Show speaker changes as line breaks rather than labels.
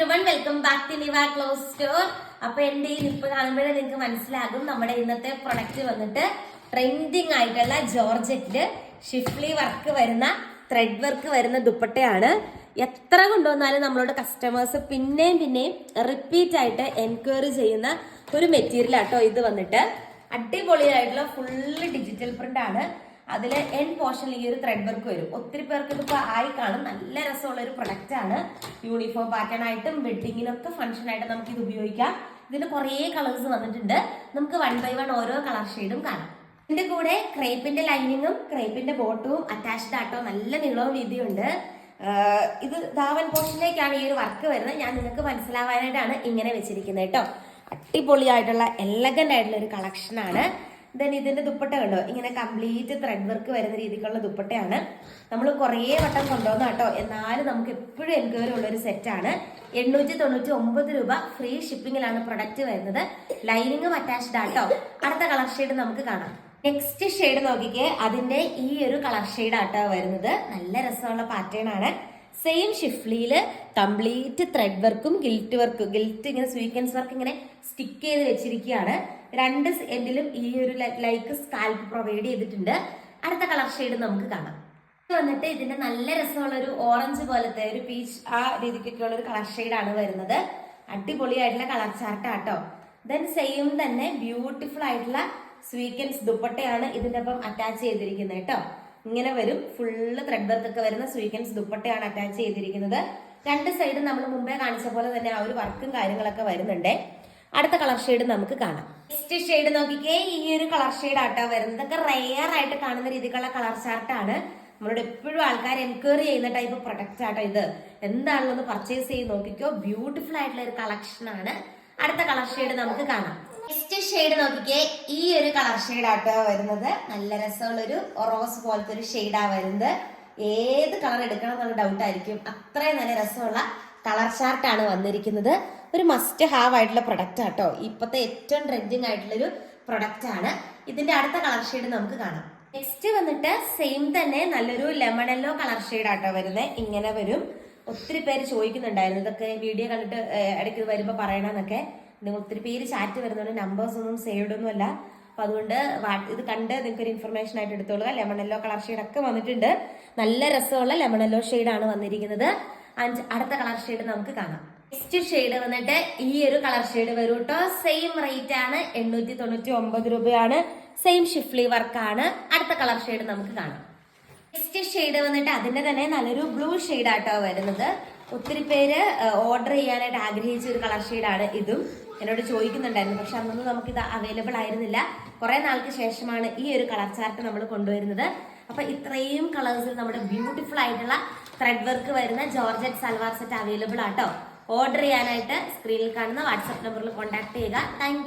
Everyone, welcome back to Niva cloth store. അപ്പൊ എന്റെ ഈ നിപ്പ് കാണുമ്പോഴേ നിങ്ങൾക്ക് മനസ്സിലാകും നമ്മുടെ ഇന്നത്തെ പ്രൊഡക്റ്റ് വന്നിട്ട് ട്രെൻഡിങ് ആയിട്ടുള്ള ജോർജറ്റില് ഷിഫ്ലി വർക്ക് വരുന്ന ത്രെഡ് വർക്ക് വരുന്ന ദുപ്പട്ടയാണ്. എത്ര കൊണ്ടുവന്നാലും നമ്മളോട് കസ്റ്റമേഴ്സ് പിന്നെയും റിപ്പീറ്റ് ആയിട്ട് എൻക്വയറി ചെയ്യുന്ന ഒരു മെറ്റീരിയൽ ആട്ടോ ഇത്. വന്നിട്ട് അടിപൊളിയായിട്ടുള്ള ഫുള്ള് ഡിജിറ്റൽ പ്രിന്റ് ആണ്. അതില് എൻ പോർഷനിൽ ഈ ഒരു ത്രെഡ് വർക്ക് വരും. ഒത്തിരി പേർക്ക് ഇതിപ്പോ ആയി കാണും. നല്ല രസമുള്ള ഒരു പ്രൊഡക്റ്റ് ആണ്. യൂണിഫോം പാറ്റേൺ ആയിട്ടും വെഡിങ്ങിനൊക്കെ ഫംഗ്ഷൻ ആയിട്ട് നമുക്ക് ഇത് ഉപയോഗിക്കാം. ഇതിന് കുറേ കളേഴ്സ് വന്നിട്ടുണ്ട്. നമുക്ക് 1 by 1 ഓരോ കളർ ഷെയ്ഡും കാണാം. ഇതിന്റെ കൂടെ ക്രേപ്പിന്റെ ലൈനിങ്ങും ക്രേപ്പിന്റെ ബോട്ടവും അറ്റാച്ച്ഡ് ആട്ടോ. നല്ല നീളവും വീതിയുണ്ട്. ഇത് ധാവൻ പോർഷനിലേക്കാണ് ഈ ഒരു വർക്ക് വരുന്നത്. ഞാൻ നിങ്ങൾക്ക് മനസ്സിലാവാനായിട്ടാണ് ഇങ്ങനെ വെച്ചിരിക്കുന്നത് കേട്ടോ. അടിപൊളിയായിട്ടുള്ള എലഗന്റ് ആയിട്ടുള്ള ഒരു കളക്ഷൻ ആണ്. ദെൻ ഇതിന്റെ ദുപ്പട്ട കണ്ടോ, ഇങ്ങനെ കംപ്ലീറ്റ് ത്രെഡ് വർക്ക് വരുന്ന രീതിക്കുള്ള ദുപ്പട്ടയാണ്. നമ്മൾ കുറേ വട്ടം കൊണ്ടുവന്ന കേട്ടോ. എന്നാലും നമുക്ക് എപ്പോഴും എൻക്വയറി ഉള്ള ഒരു സെറ്റാണ്. 899 രൂപ ഫ്രീ ഷിപ്പിംഗിലാണ് പ്രൊഡക്റ്റ് വരുന്നത്. ലൈനിങ്ങും അറ്റാച്ച്ഡ് ആട്ടോ. അടുത്ത കളർ ഷെയ്ഡ് നമുക്ക് കാണാം. നെക്സ്റ്റ് ഷെയ്ഡ് നോക്കിക്കേ, അതിന്റെ ഈ ഒരു കളർ ഷെയ്ഡ് ആട്ടോ വരുന്നത്. നല്ല രസമുള്ള പാറ്റേൺ ആണ്. സെയിം ഷിഫ്ലിയില് കംപ്ലീറ്റ് ത്രെഡ് വർക്കും ഗിൽറ്റ് ഇങ്ങനെ സ്വീക്വൻസ് വർക്ക് ഇങ്ങനെ സ്റ്റിക്ക് ചെയ്ത് വെച്ചിരിക്കുകയാണ്. രണ്ട് എൻഡിലും ഈ ഒരു ലൈക്ക് സ്കാൽപ്പ് പ്രൊവൈഡ് ചെയ്തിട്ടുണ്ട്. അടുത്ത കളർ ഷെയ്ഡ് നമുക്ക് കാണാം. വന്നിട്ട് ഇതിന്റെ നല്ല രസമുള്ള ഒരു ഓറഞ്ച് പോലത്തെ ഒരു പീച്ച് ആ രീതിക്കൊക്കെയുള്ള ഒരു കളർ ഷെയ്ഡാണ് വരുന്നത്. അടിപൊളിയായിട്ടുള്ള കളർ ചാർട്ട് ആട്ടോ. ദെൻ സെയിം തന്നെ ബ്യൂട്ടിഫുൾ ആയിട്ടുള്ള സ്വീക്വൻസ് ദുപ്പട്ടയാണ് ഇതിന്റെ ഒപ്പം അറ്റാച്ച് ചെയ്തിരിക്കുന്നത് കേട്ടോ. ഇങ്ങനെ വരും. ഫുള്ള് ത്രെഡ് വർക്ക് ഒക്കെ വരുന്ന സ്വീക്വൻസ് ദുപ്പട്ടയാണ് അറ്റാച്ച് ചെയ്തിരിക്കുന്നത്. രണ്ട് സൈഡും നമ്മൾ മുമ്പേ കാണിച്ച പോലെ തന്നെ ആ ഒരു വർക്കും കാര്യങ്ങളൊക്കെ വരുന്നുണ്ട്. അടുത്ത കളർ ഷെയ്ഡ് നമുക്ക് കാണാം. നെക്സ്റ്റ് ഷെയ്ഡ് നോക്കിക്കേ, ഈ ഒരു കളർ ഷെയ്ഡ് ആട്ടോ വരുന്നത്. ഇതൊക്കെ റെയർ ആയിട്ട് കാണുന്ന രീതിക്കുള്ള കളർ ചാർട്ടാണ്. നമ്മളോട് എപ്പോഴും ആൾക്കാർ എൻക്വയറി ചെയ്യുന്ന ടൈപ്പ് പ്രൊഡക്റ്റ് ആട്ടോ ഇത്. എന്താണെന്ന് ഒന്ന് പർച്ചേസ് ചെയ്ത് നോക്കിക്കോ. ബ്യൂട്ടിഫുൾ ആയിട്ടുള്ള ഒരു കളക്ഷൻ ആണ്. അടുത്ത കളർ ഷെയ്ഡ് നമുക്ക് കാണാം. നെക്സ്റ്റ് ഷെയ്ഡ് നോക്കിക്കേ, ഈ ഒരു കളർ ഷെയ്ഡ് ആട്ടോ വരുന്നത്. നല്ല രസമുള്ള ഒരു റോസ് പോലത്തെ ഒരു ഷെയ്ഡാ വരുന്നത്. ഏത് കളർ എടുക്കണം എന്നുള്ള ഡൗട്ട് ആയിരിക്കും. അത്രയും നല്ല രസമുള്ള കളർ ചാർട്ടാണ് വന്നിരിക്കുന്നത്. ഒരു മസ്റ്റ് ഹാവ് ആയിട്ടുള്ള പ്രൊഡക്റ്റ് ആട്ടോ. ഇപ്പോഴത്തെ ഏറ്റവും ട്രെൻഡിങ് ആയിട്ടുള്ള ഒരു പ്രൊഡക്റ്റ് ആണ്. ഇതിന്റെ അടുത്ത കളർ ഷെയ്ഡ് നമുക്ക് കാണാം. നെക്സ്റ്റ് വന്നിട്ട് സെയിം തന്നെ നല്ലൊരു ലെമൺ യെല്ലോ കളർ ഷെയ്ഡ് ആട്ടോ വരുന്നത്. ഇങ്ങനെ വരും. ഒത്തിരി പേര് ചോദിക്കുന്നുണ്ടായിരുന്നു ഇതൊക്കെ വീഡിയോ കണ്ടിട്ട് ഇടയ്ക്ക് വരുമ്പോ പറയണമെന്നൊക്കെ. നിങ്ങൾ ഒത്തിരി പേര് ചാറ്റ് വരുന്നുണ്ട്. നമ്പേഴ്സ് ഒന്നും സേവ്ഡ് ഒന്നും അല്ല. അപ്പൊ അതുകൊണ്ട് ഇത് കണ്ട് നിങ്ങൾക്ക് ഒരു ഇൻഫർമേഷൻ ആയിട്ട് എടുത്തോളുക. ലെമൺ യെല്ലോ കളർ ഷെയ്ഡ് ഒക്കെ വന്നിട്ടുണ്ട്. നല്ല രസമുള്ള ലെമൺ യെല്ലോ ഷെയ്ഡ് ആണ് വന്നിരിക്കുന്നത്. അടുത്ത കളർ ഷെയ്ഡ് നമുക്ക് കാണാം. നെക്സ്റ്റ് ഷെയ്ഡ് വന്നിട്ട് ഈ ഒരു കളർ ഷെയ്ഡ് വരും കേട്ടോ. സെയിം റേറ്റ് ആണ്. 899 രൂപയാണ്. സെയിം ഷിഫ്ലി വർക്ക് ആണ്. അടുത്ത കളർ ഷെയ്ഡ് നമുക്ക് കാണാം. നെക്സ്റ്റ് ഷെയ്ഡ് വന്നിട്ട് അതിന്റെ തന്നെ നല്ലൊരു ബ്ലൂ ഷെയ്ഡ് ആട്ടോ വരുന്നത്. ഒത്തിരി പേര് ഓർഡർ ചെയ്യാനായിട്ട് ആഗ്രഹിച്ച ഒരു കളർ ഷെയ്ഡാണ് ഇതും. എന്നോട് ചോദിക്കുന്നുണ്ടായിരുന്നു, പക്ഷെ അന്നൊന്നും നമുക്ക് ഇത് അവൈലബിൾ ആയിരുന്നില്ല. കുറെ നാൾക്ക് ശേഷമാണ് ഈ ഒരു കളർ ചാർട്ട് നമ്മൾ കൊണ്ടുവരുന്നത്. അപ്പൊ ഇത്രയും കളേഴ്സിൽ നമ്മുടെ ബ്യൂട്ടിഫുൾ ആയിട്ടുള്ള ത്രെഡ് വർക്ക് വരുന്ന ജോർജറ്റ് സൽവാർ സെറ്റ് അവൈലബിൾ ആട്ടോ. ഓർഡർ ചെയ്യാനായിട്ട് സ്ക്രീനിൽ കാണുന്ന വാട്സ്ആപ്പ് നമ്പറിൽ കോൺടാക്ട് ചെയ്യുക. താങ്ക്